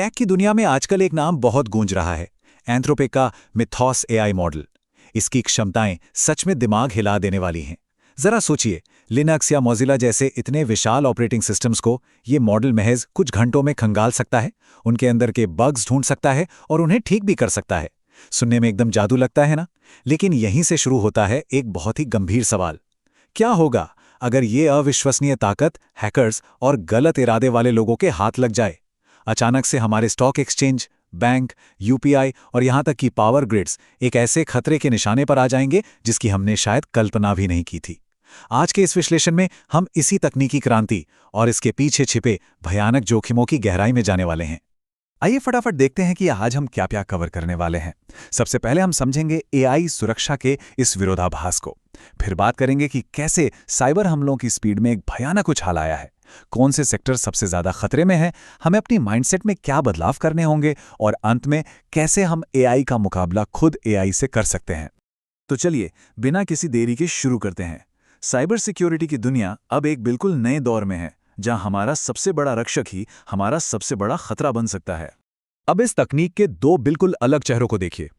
Take की दुनिया में आजकल एक नाम बहुत गूंज रहा है, एंथ्रोपिक का मिथॉस एआई मॉडल। इसकी क्षमताएं सच में दिमाग हिला देने वाली हैं। जरा सोचिए, लिनक्स या मोजिला जैसे इतने विशाल ऑपरेटिंग सिस्टम्स को ये मॉडल महज कुछ घंटों में खंगाल सकता है, उनके अंदर के बग्स ढूंढ सकता है और उन्हें ठीक भी कर सकता है। सुनने में एकदम जादू लगता है ना? लेकिन यहीं से शुरू होता है एक बहुत ही गंभीर सवाल। क्या होगा अगर ये अविश्वसनीय ताकत हैकर्स और गलत इरादे वाले लोगों के हाथ लग जाए? अचानक से हमारे स्टॉक एक्सचेंज, बैंक, यूपीआई और यहां तक कि पावर ग्रिड्स एक ऐसे खतरे के निशाने पर आ जाएंगे जिसकी हमने शायद कल्पना भी नहीं की थी। आज के इस विश्लेषण में हम इसी तकनीकी क्रांति और इसके पीछे छिपे भयानक जोखिमों की गहराई में जाने वाले हैं। आइए फटाफट देखते हैं कि आज हम क्या क्या कवर करने वाले हैं। सबसे पहले हम समझेंगे एआई सुरक्षा के इस विरोधाभास को। फिर बात करेंगे कि कैसे साइबर हमलों की स्पीड में एक भयानक उछाल आया है, कौन से सेक्टर सबसे ज्यादा खतरे में हैं, हमें अपनी माइंडसेट में क्या बदलाव करने होंगे और अंत में कैसे हम एआई का मुकाबला खुद एआई से कर सकते हैं। तो चलिए बिना किसी देरी के शुरू करते हैं। साइबर सिक्योरिटी की दुनिया अब एक बिल्कुल नए दौर में है, जहां हमारा सबसे बड़ा रक्षक ही हमारा सबसे बड़ा खतरा बन सकता है। अब इस तकनीक के दो बिल्कुल अलग चेहरों को देखिए।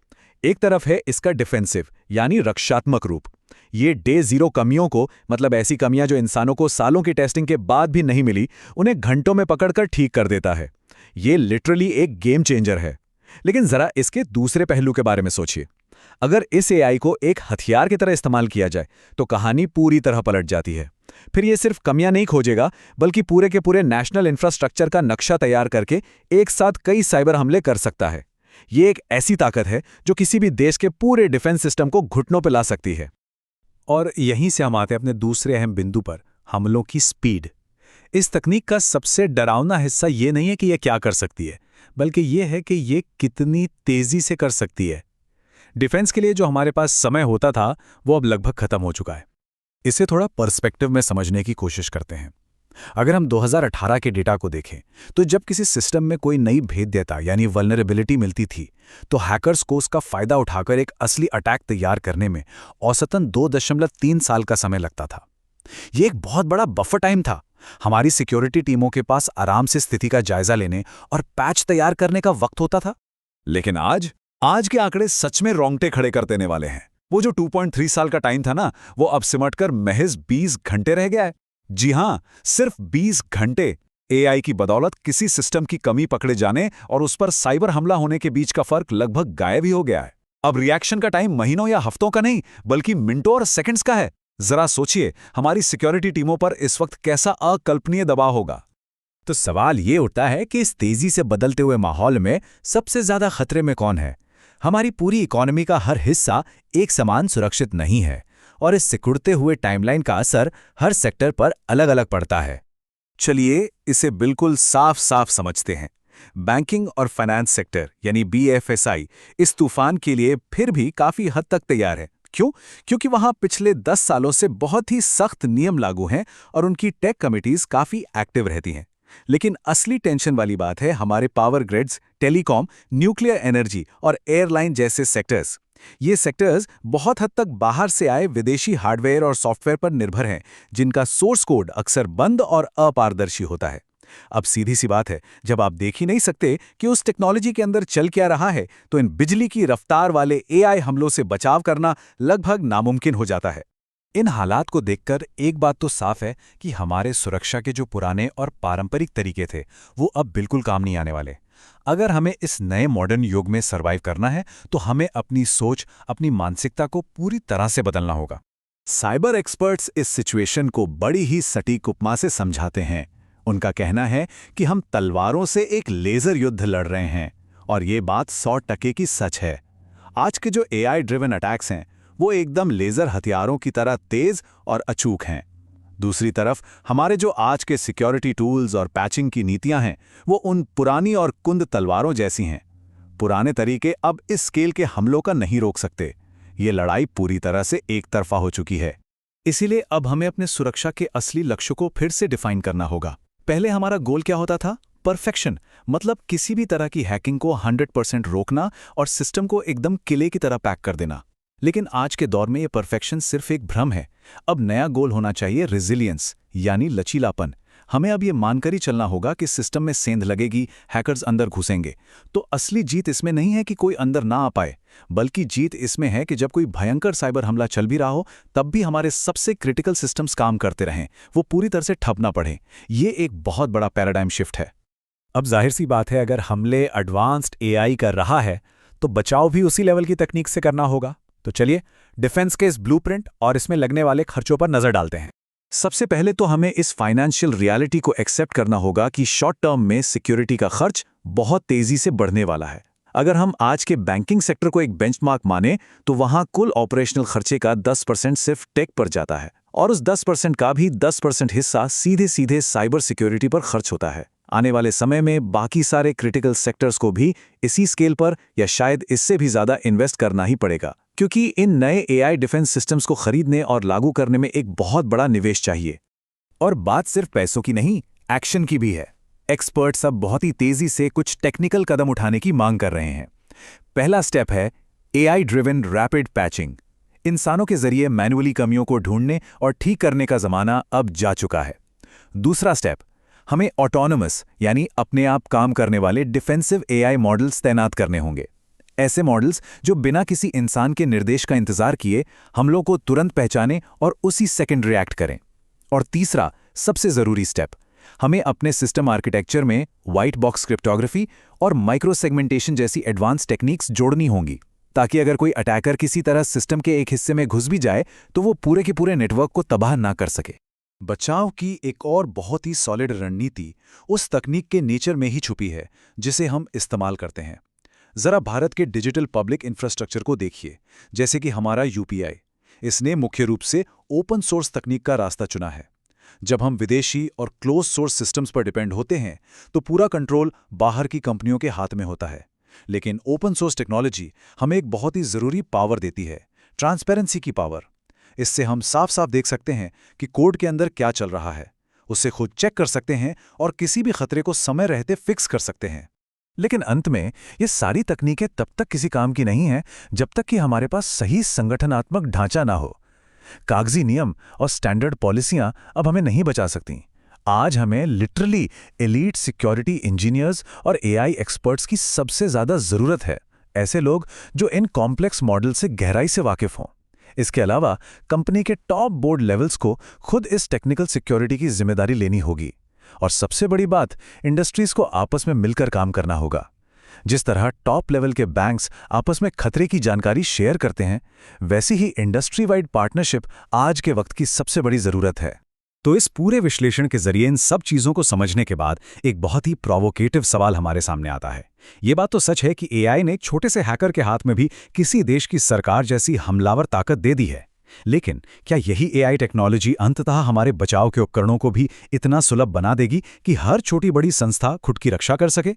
एक तरफ है इसका डिफेंसिव यानी रक्षात्मक रूप। ये डे जीरो कमियों को, मतलब ऐसी कमियां जो इंसानों को सालों की टेस्टिंग के बाद भी नहीं मिली, उन्हें घंटों में पकड़कर ठीक कर देता है। ये लिटरली एक गेम चेंजर है। लेकिन जरा इसके दूसरे पहलू के बारे में सोचिए। अगर इस एआई को एक हथियार की तरह इस्तेमाल किया जाए तो कहानी पूरी तरह पलट जाती है। फिर ये सिर्फ कमियां नहीं खोजेगा, बल्कि पूरे के पूरे नेशनल इंफ्रास्ट्रक्चर का नक्शा तैयार करके एक साथ कई साइबर हमले कर सकता है। ये एक ऐसी ताकत है जो किसी भी देश के पूरे डिफेंस सिस्टम को घुटनों पर ला सकती है। और यहीं से हम आते हैं अपने दूसरे अहम बिंदु पर, हमलों की स्पीड। इस तकनीक का सबसे डरावना हिस्सा ये नहीं है कि यह क्या कर सकती है, बल्कि यह है कि यह कितनी तेजी से कर सकती है। डिफेंस के लिए जो हमारे पास समय होता था, वो अब लगभग खत्म हो चुका है। इसे थोड़ा पर्सपेक्टिव में समझने की कोशिश करते हैं। अगर हम 2018 के डेटा को देखें, तो जब किसी सिस्टम में कोई नई भेद्यता यानी वल्नरेबिलिटी मिलती थी, तो हैकर्स को उसका फायदा उठाकर एक असली अटैक तैयार करने में औसतन 2.3 साल का समय लगता था। यह एक बहुत बड़ा बफर टाइम था। हमारी सिक्योरिटी टीमों के पास आराम से स्थिति का जायजा लेने और पैच तैयार करने का वक्त होता था। लेकिन आज के आंकड़े सच में रोंगटे खड़े कर देने वाले हैं। वो जो 2.3 साल का टाइम था ना, वो अब सिमटकर महज 20 घंटे रह गया है। जी हां, सिर्फ 20 घंटे। एआई की बदौलत किसी सिस्टम की कमी पकड़े जाने और उस पर साइबर हमला होने के बीच का फर्क लगभग गायब ही हो गया है। अब रिएक्शन का टाइम महीनों या हफ्तों का नहीं, बल्कि मिनटों और सेकंड्स का है। जरा सोचिए, हमारी सिक्योरिटी टीमों पर इस वक्त कैसा अकल्पनीय दबाव होगा। तो सवाल ये उठता है कि इस तेजी से बदलते हुए माहौल में सबसे ज्यादा खतरे में कौन है? हमारी पूरी इकोनॉमी का हर हिस्सा एक समान सुरक्षित नहीं है और इस सिकुड़ते हुए टाइमलाइन का असर हर सेक्टर पर अलग अलग पड़ता है। चलिए इसे बिल्कुल साफ साफ समझते हैं। बैंकिंग और फाइनेंस सेक्टर यानी बीएफएसआई इस तूफान के लिए फिर भी काफी हद तक तैयार है। क्यों? क्योंकि वहां पिछले 10 सालों से बहुत ही सख्त नियम लागू हैं और उनकी टेक कमिटीज काफी एक्टिव रहती हैं। लेकिन असली टेंशन वाली बात है हमारे power grids, telecom, nuclear energy और एयरलाइन जैसे सेक्टर्स। ये सेक्टर्स बहुत हद तक बाहर से आए विदेशी हार्डवेयर और सॉफ्टवेयर पर निर्भर हैं, जिनका सोर्स कोड अक्सर बंद और अपारदर्शी होता है। अब सीधी सी बात है, जब आप देख ही नहीं सकते कि उस टेक्नोलॉजी के अंदर चल क्या रहा है, तो इन बिजली की रफ्तार वाले एआई हमलों से बचाव करना लगभग नामुमकिन हो जाता है। इन हालात को देखकर एक बात तो साफ है कि हमारे सुरक्षा के जो पुराने और पारंपरिक तरीके थे, वो अब बिल्कुल काम नहीं आने वाले। अगर हमें इस नए मॉडर्न युग में सरवाइव करना है, तो हमें अपनी सोच, अपनी मानसिकता को पूरी तरह से बदलना होगा। साइबर एक्सपर्ट्स इस सिचुएशन को बड़ी ही सटीक उपमा से समझाते हैं। उनका कहना है कि हम तलवारों से एक लेजर युद्ध लड़ रहे हैं, और ये बात 100% की सच है। आज के जो एआई ड्रिवन अटैक्स हैं, वो एकदम लेजर हथियारों की तरह तेज और अचूक हैं। दूसरी तरफ हमारे जो आज के सिक्योरिटी टूल्स और पैचिंग की नीतियां हैं, वो उन पुरानी और कुंद तलवारों जैसी हैं। पुराने तरीके अब इस स्केल के हमलों का नहीं रोक सकते। ये लड़ाई पूरी तरह से एक तरफा हो चुकी है। इसीलिए अब हमें अपने सुरक्षा के असली लक्ष्य को फिर से डिफाइन करना होगा। पहले हमारा गोल क्या होता था? परफेक्शन, मतलब किसी भी तरह की हैकिंग को 100% रोकना और सिस्टम को एकदम किले की तरह पैक कर देना। लेकिन आज के दौर में ये परफेक्शन सिर्फ एक भ्रम है। अब नया गोल होना चाहिए रेजिलियंस, यानी लचीलापन। हमें अब ये मानकर ही चलना होगा कि सिस्टम में सेंध लगेगी, हैकर्स अंदर घुसेंगे। तो असली जीत इसमें नहीं है कि कोई अंदर ना आ पाए, बल्कि जीत इसमें है कि जब कोई भयंकर साइबर हमला चल भी रहा हो, तब भी हमारे सबसे क्रिटिकल सिस्टम्स काम करते रहें, वो पूरी तरह से ठप ना पड़े। ये एक बहुत बड़ा पैराडाइम शिफ्ट है। अब जाहिर सी बात है, अगर हमले एडवांस्ड एआई कर रहा है तो बचाव भी उसी लेवल की तकनीक से करना होगा। तो चलिए डिफेंस के इस ब्लूप्रिंट और इसमें लगने वाले खर्चों पर नजर डालते हैं। सबसे पहले तो हमें इस फाइनेंशियल रियलिटी को एक्सेप्ट करना होगा कि शॉर्ट टर्म में सिक्योरिटी का खर्च बहुत तेजी से बढ़ने वाला है। अगर हम आज के बैंकिंग सेक्टर को एक बेंचमार्क माने, तो वहां कुल ऑपरेशनल खर्चे का 10% सिर्फ टेक पर जाता है, और उस 10% का भी 10% हिस्सा सीधे सीधे साइबर सिक्योरिटी पर खर्च होता है। आने वाले समय में बाकी सारे क्रिटिकल सेक्टर्स को भी इसी स्केल पर या शायद इससे भी ज़्यादा इन्वेस्ट करना ही पड़ेगा, क्योंकि इन नए एआई डिफेंस सिस्टम्स को खरीदने और लागू करने में एक बहुत बड़ा निवेश चाहिए। और बात सिर्फ पैसों की नहीं, एक्शन की भी है। एक्सपर्ट्स अब बहुत ही तेजी से कुछ टेक्निकल कदम उठाने की मांग कर रहे हैं। पहला स्टेप है एआई ड्रिवन रैपिड पैचिंग। इंसानों के जरिए मैनुअली कमियों को ढूंढने और ठीक करने का जमाना अब जा चुका है। दूसरा स्टेप, हमें ऑटोनोमस यानी अपने आप काम करने वाले डिफेंसिव एआई मॉडल्स तैनात करने होंगे। ऐसे मॉडल्स जो बिना किसी इंसान के निर्देश का इंतजार किए हमलों को तुरंत पहचाने और उसी सेकंड रिएक्ट करें। और तीसरा, सबसे जरूरी स्टेप, हमें अपने सिस्टम आर्किटेक्चर में व्हाइट बॉक्स क्रिप्टोग्राफी और माइक्रो सेगमेंटेशन जैसी एडवांस टेक्निक्स जोड़नी होंगी, ताकि अगर कोई अटैकर किसी तरह सिस्टम के एक हिस्से में घुस भी जाए तो वो पूरे के पूरे नेटवर्क को तबाह ना कर सके। बचाव की एक और बहुत ही सॉलिड रणनीति उस तकनीक के नेचर में ही छुपी है जिसे हम इस्तेमाल करते हैं। जरा भारत के डिजिटल पब्लिक इंफ्रास्ट्रक्चर को देखिए, जैसे कि हमारा यूपीआई। इसने मुख्य रूप से ओपन सोर्स तकनीक का रास्ता चुना है। जब हम विदेशी और क्लोज सोर्स सिस्टम्स पर डिपेंड होते हैं तो पूरा कंट्रोल बाहर की कंपनियों के हाथ में होता है। लेकिन ओपन सोर्स टेक्नोलॉजी हमें एक बहुत ही जरूरी पावर देती है, ट्रांसपेरेंसी की पावर। इससे हम साफ साफ देख सकते हैं कि कोड के अंदर क्या चल रहा है, उसे खुद चेक कर सकते हैं और किसी भी खतरे को समय रहते फिक्स कर सकते हैं। लेकिन अंत में ये सारी तकनीकें तब तक किसी काम की नहीं हैं जब तक कि हमारे पास सही संगठनात्मक ढांचा ना हो। कागजी नियम और स्टैंडर्ड पॉलिसियां अब हमें नहीं बचा सकती। आज हमें लिटरली एलीट सिक्योरिटी इंजीनियर्स और एआई एक्सपर्ट्स की सबसे ज्यादा जरूरत है। ऐसे लोग जो इन कॉम्प्लेक्स मॉडल से गहराई से वाकिफ हों। इसके अलावा कंपनी के टॉप बोर्ड लेवल्स को खुद इस टेक्निकल सिक्योरिटी की जिम्मेदारी लेनी होगी। और सबसे बड़ी बात, इंडस्ट्रीज को आपस में मिलकर काम करना होगा। जिस तरह टॉप लेवल के बैंक्स आपस में खतरे की जानकारी शेयर करते हैं, वैसी ही इंडस्ट्री वाइड पार्टनरशिप आज के वक्त की सबसे बड़ी जरूरत है। तो इस पूरे विश्लेषण के जरिए इन सब चीजों को समझने के बाद एक बहुत ही प्रोवोकेटिव सवाल हमारे सामने आता है। ये बात तो सच है कि एआई ने छोटे से हैकर के हाथ में भी किसी देश की सरकार जैसी हमलावर ताकत दे दी है। लेकिन क्या यही एआई टेक्नोलॉजी अंततः हमारे बचाव के उपकरणों को भी इतना सुलभ बना देगी कि हर छोटी बड़ी संस्था खुद की रक्षा कर सके?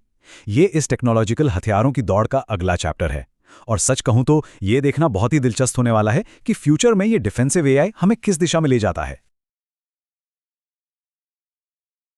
ये इस टेक्नोलॉजिकल हथियारों की दौड़ का अगला चैप्टर है। और सच कहूं तो ये देखना बहुत ही दिलचस्प होने वाला है कि फ्यूचर में ये डिफेंसिव एआई हमें किस दिशा में ले जाता है।